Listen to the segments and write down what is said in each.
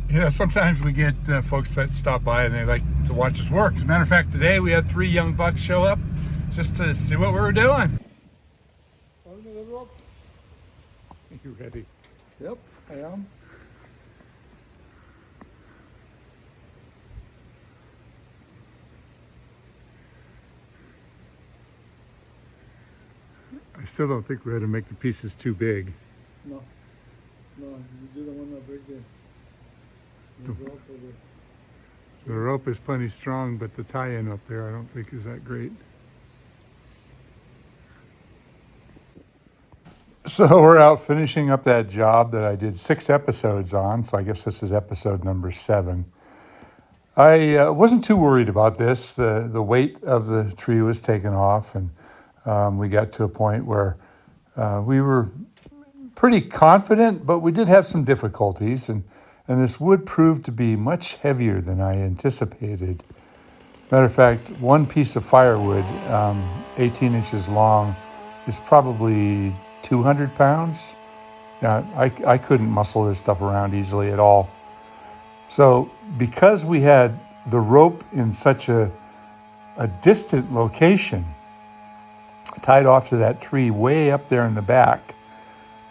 You know, sometimes we get folks that stop by and they like to watch us work. As a matter of fact, today we had 3 young bucks show up just to see what we were doing. You ready? Yep, I am. I still don't think we had to make the pieces too big. No, you do the one that big there. The rope is plenty strong, but the tie-in up there I don't think is that great. So we're out finishing up that job that I did 6 episodes on, so I guess this is episode number 7. I wasn't too worried about this. The weight of the tree was taken off, and we got to a point where we were pretty confident, but we did have some difficulties, and this wood proved to be much heavier than I anticipated. Matter of fact, one piece of firewood, 18 inches long, is probably 200 pounds. Now, I couldn't muscle this stuff around easily at all. So because we had the rope in such a distant location, tied off to that tree way up there in the back,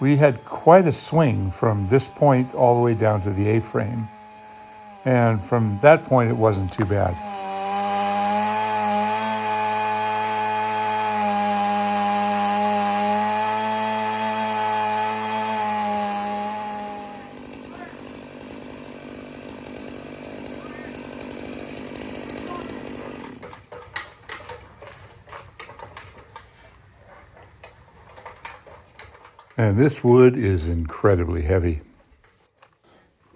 we had quite a swing from this point all the way down to the A-frame. And from that point, it wasn't too bad. And this wood is incredibly heavy.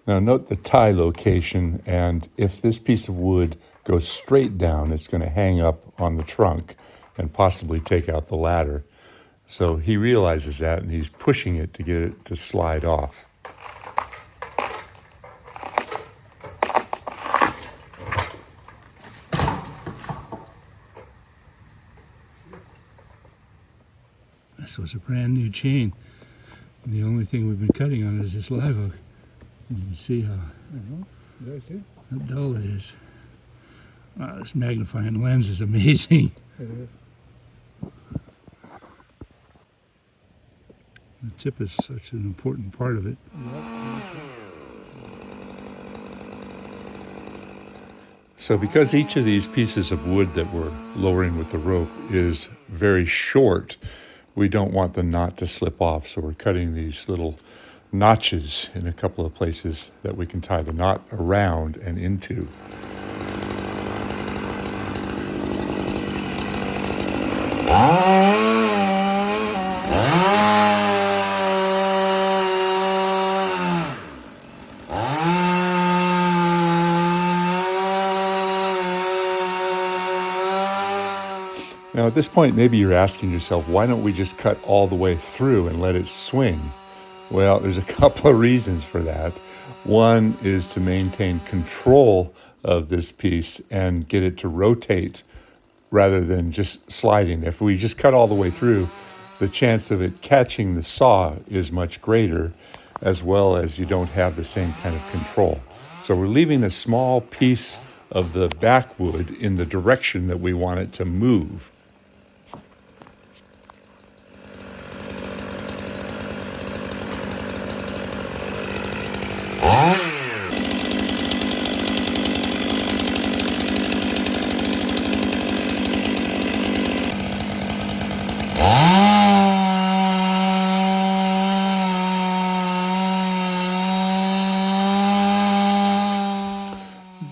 Now note the tie location, and if this piece of wood goes straight down, it's going to hang up on the trunk and possibly take out the ladder. So he realizes that, and he's pushing it to get it to slide off. This was a brand new chain. The only thing we've been cutting on is this live oak. You can see how dull it is. Wow, this magnifying lens is amazing. It is. The tip is such an important part of it. So because each of these pieces of wood that we're lowering with the rope is very short, we don't want the knot to slip off, so we're cutting these little notches in a couple of places that we can tie the knot around and into. Now at this point, maybe you're asking yourself, why don't we just cut all the way through and let it swing? Well, there's a couple of reasons for that. One is to maintain control of this piece and get it to rotate rather than just sliding. If we just cut all the way through, the chance of it catching the saw is much greater, as well as you don't have the same kind of control. So we're leaving a small piece of the backwood in the direction that we want it to move.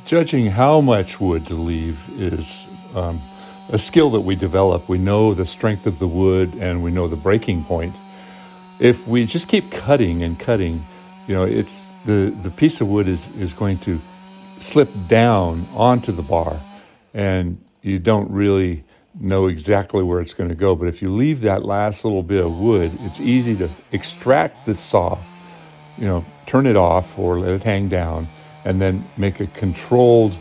Judging how much wood to leave is a skill that we develop. We know the strength of the wood and we know the breaking point. If we just keep cutting and cutting, it's the piece of wood is going to slip down onto the bar, and you don't really know exactly where it's going to go. But if you leave that last little bit of wood, it's easy to extract the saw, turn it off or let it hang down, and then make a controlled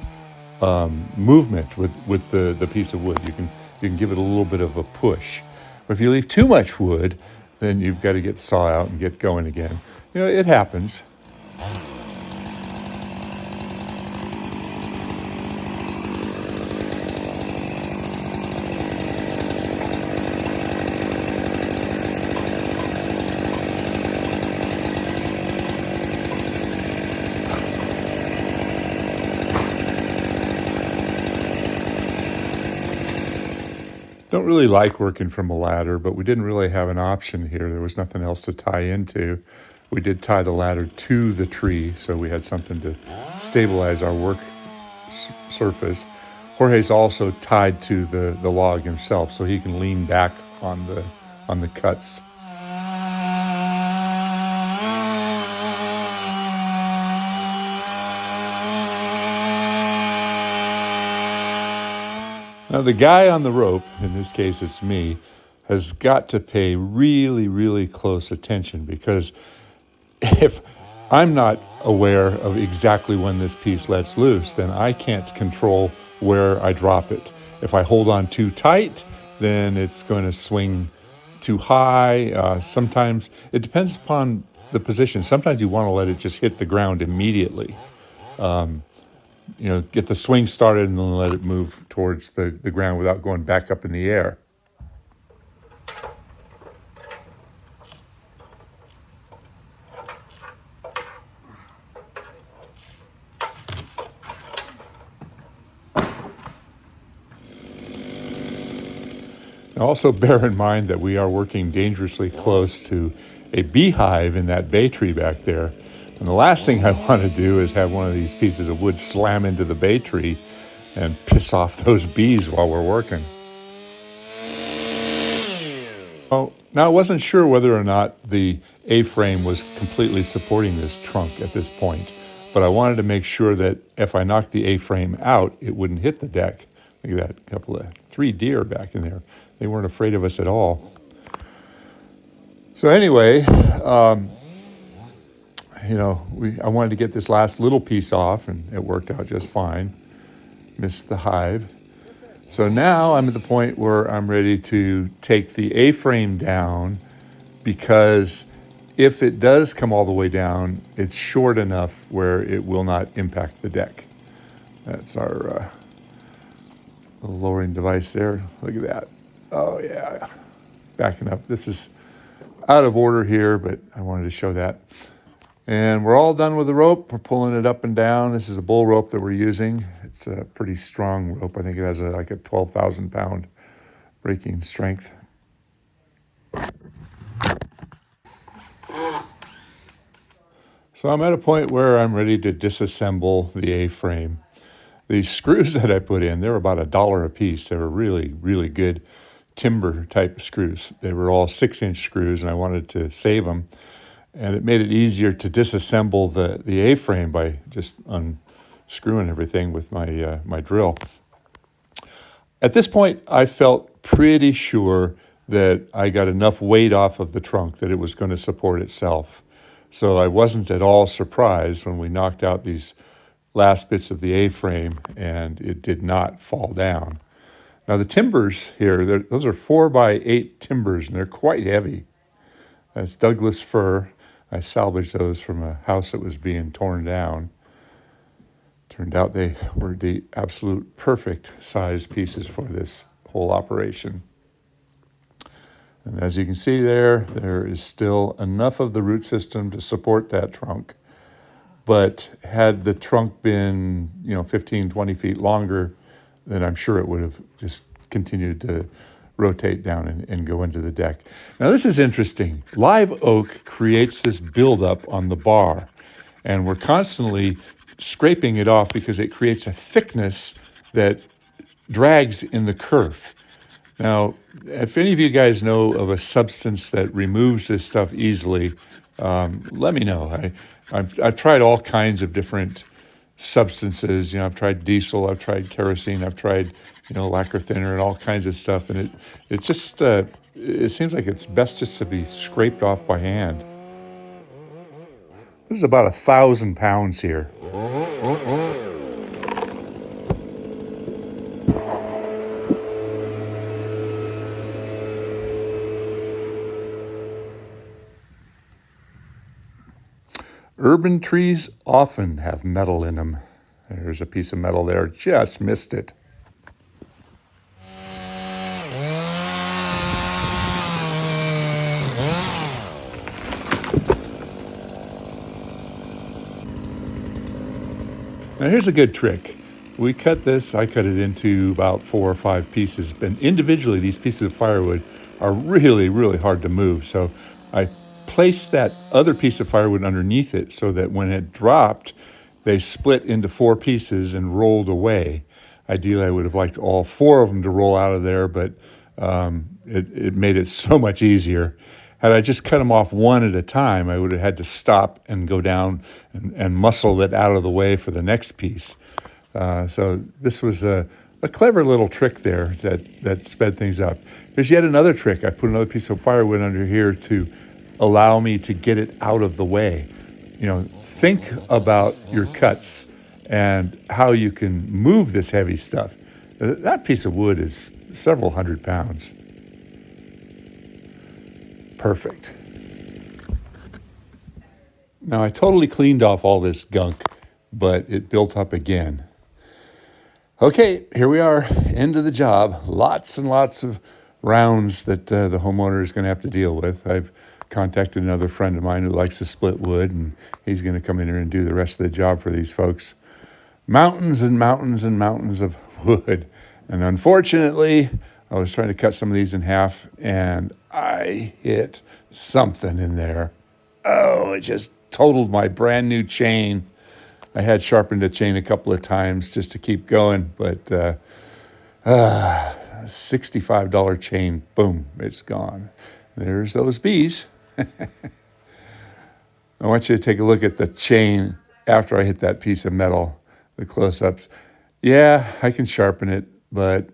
movement with the piece of wood. You can give it a little bit of a push. But if you leave too much wood, then you've got to get the saw out and get going again. It happens. Don't really like working from a ladder, but we didn't really have an option here. There was nothing else to tie into. We did tie the ladder to the tree, so we had something to stabilize our work surface. Jorge's also tied to the log himself, so he can lean back on the cuts. Now, the guy on the rope, in this case it's me, has got to pay really, really close attention, because if I'm not aware of exactly when this piece lets loose, then I can't control where I drop it. If I hold on too tight, then it's going to swing too high. Sometimes it depends upon the position. Sometimes you want to let it just hit the ground immediately. Get the swing started and then let it move towards the ground without going back up in the air. Now, also bear in mind that we are working dangerously close to a beehive in that bay tree back there. And the last thing I want to do is have one of these pieces of wood slam into the bay tree and piss off those bees while we're working. Well, now I wasn't sure whether or not the A-frame was completely supporting this trunk at this point, but I wanted to make sure that if I knocked the A-frame out, it wouldn't hit the deck. Look at that, 3 deer back in there. They weren't afraid of us at all. So anyway, I wanted to get this last little piece off, and it worked out just fine. Missed the hive. So now I'm at the point where I'm ready to take the A-frame down, because if it does come all the way down, it's short enough where it will not impact the deck. That's our little lowering device there. Look at that. Oh yeah, backing up. This is out of order here, but I wanted to show that. And we're all done with the rope. We're pulling it up and down. This is a bull rope that we're using. It's a pretty strong rope. I think it has like a 12,000 pound breaking strength. So I'm at a point where I'm ready to disassemble the A-frame. The screws that I put in, they were about $1 a piece. They were really, really good timber type screws. They were all 6-inch screws, and I wanted to save them. And it made it easier to disassemble the A-frame by just unscrewing everything with my drill. At this point, I felt pretty sure that I got enough weight off of the trunk that it was going to support itself. So I wasn't at all surprised when we knocked out these last bits of the A-frame and it did not fall down. Now the timbers here, those are 4x8 timbers, and they're quite heavy. That's Douglas fir. I salvaged those from a house that was being torn down. Turned out they were the absolute perfect size pieces for this whole operation. And as you can see there is still enough of the root system to support that trunk. But had the trunk been, 15, 20 feet longer, then I'm sure it would have just continued to rotate down and go into the deck. Now this is interesting. Live oak creates this buildup on the bar, and we're constantly scraping it off because it creates a thickness that drags in the kerf. Now, if any of you guys know of a substance that removes this stuff easily, let me know. I've tried all kinds of different substances. I've tried diesel, I've tried kerosene, I've tried, lacquer thinner and all kinds of stuff. And it just, it seems like it's best just to be scraped off by hand. This is about 1,000 pounds here. Urban trees often have metal in them. There's a piece of metal there, just missed it. Now here's a good trick. we cut this. I cut it into about 4 or 5 pieces. And individually, these pieces of firewood are really, really hard to move. So I placed that other piece of firewood underneath it so that when it dropped, they split into 4 pieces and rolled away. Ideally, I would have liked all 4 of them to roll out of there, but it made it so much easier. Had I just cut them off one at a time, I would have had to stop and go down and muscle it out of the way for the next piece. So this was a clever little trick there that sped things up. There's yet another trick. I put another piece of firewood under here to allow me to get it out of the way. You know, think about your cuts and how you can move this heavy stuff. That piece of wood is several hundred pounds. Perfect. Now I totally cleaned off all this gunk, but it built up again. Okay, here we are, end of the job. Lots and lots of rounds that the homeowner is going to have to deal with. I've contacted another friend of mine who likes to split wood, and he's going to come in here and do the rest of the job for these folks. Mountains and mountains and mountains of wood. And unfortunately, I was trying to cut some of these in half, and I hit something in there. Oh, it just totaled my brand new chain. I had sharpened the chain a couple of times just to keep going, but $65 chain, boom, it's gone. There's those bees. I want you to take a look at the chain after I hit that piece of metal, the close-ups. Yeah, I can sharpen it, but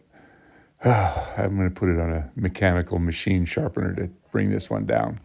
I'm going to put it on a mechanical machine sharpener to bring this one down.